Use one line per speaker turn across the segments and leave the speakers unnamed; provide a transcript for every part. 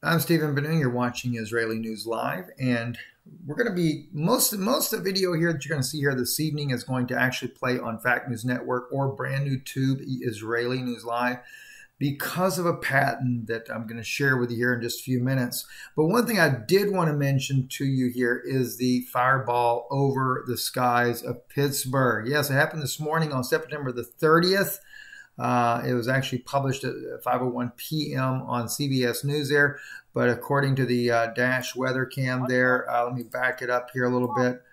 I'm Stephen Benu. You're watching Israeli News Live, and we're going to be most of the video here that you're going to see here this evening is going to actually play on Fact News Network or brand new tube Israeli News Live because of a patent that I'm going to share with you here in just a few minutes. But one thing I did want to mention to you here is the fireball over the skies of Pittsburgh. Yes, it happened this morning on September the 30th. It was actually published at 5:01 p.m. on CBS News there, but according to the dash weather cam there, let me back it up here a little bit.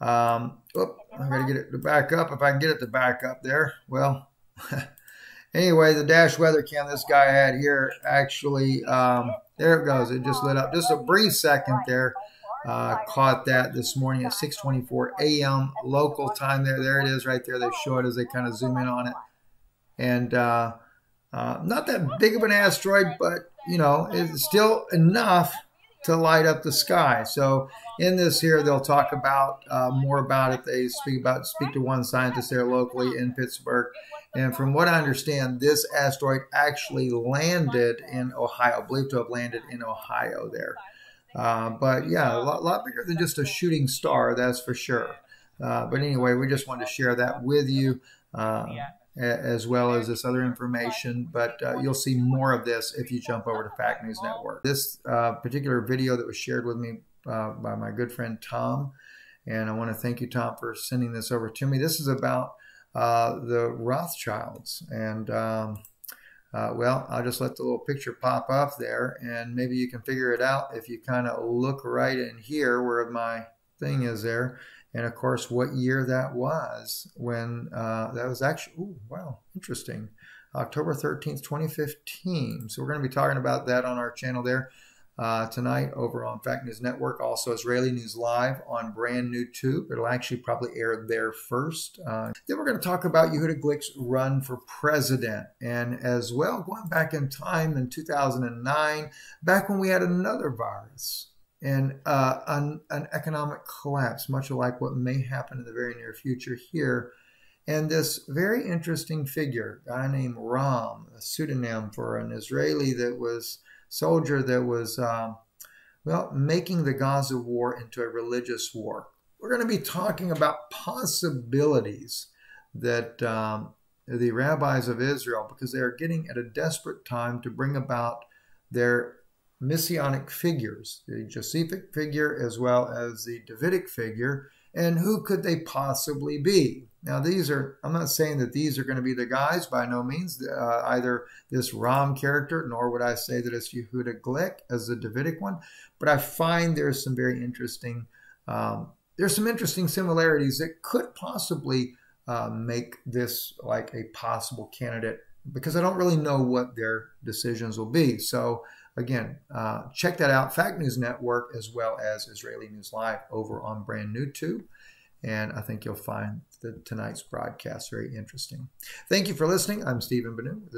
I got to get it to back up. If I can get it to back up there, well, anyway, the dash weather cam this guy had here actually, there it goes. It just lit up just a brief second there. Caught that this morning at 6:24 a.m. local time there. There it is right there. They show it as they kind of zoom in on it. And not that big of an asteroid, but, you know, it's still enough to light up the sky. So in this here, they'll talk about more about it. They speak to one scientist there locally in Pittsburgh. And from what I understand, this asteroid actually landed in Ohio, believed to have landed in Ohio there. But yeah, a lot bigger than just a shooting star, that's for sure. But anyway, we just wanted to share that with you. As well as this other information, but you'll see more of this if you jump over to Fact News Network. This particular video that was shared with me by my good friend Tom, and I want to thank you, Tom, for sending this over to me. This is about the Rothschilds, and well, I'll just let the little picture pop up there, and maybe you can figure it out if you kind of look right in here where my thing is there. And of course, what year that was when that was actually, oh, wow, interesting. October 13th, 2015. So we're going to be talking about that on our channel there tonight over on Fact News Network. Also, Israeli News Live on brand new tube. It'll actually probably air there first. Then we're going to talk about Yehuda Glick's run for president. And as well, going back in time in 2009, back when we had another virus. And an economic collapse, much like what may happen in the very near future here. And this very interesting figure, a guy named Ram, a pseudonym for an Israeli soldier that was, well, making the Gaza war into a religious war. We're going to be talking about possibilities that the rabbis of Israel, because they are getting at a desperate time to bring about their messianic figures, the Josephic figure as well as the Davidic figure, and who could they possibly be? Now, I'm not saying that these are going to be the guys, by no means, either this Ram character, nor would I say that it's Yehuda Glick as the Davidic one, but I find there's some very interesting, there's some interesting similarities that could possibly make this like a possible candidate, because I don't really know what their decisions will be. So again, check that out, Fact News Network, as well as Israeli News Live over on brand new tube. And I think you'll find tonight's broadcast very interesting. Thank you for listening. I'm Stephen Benu.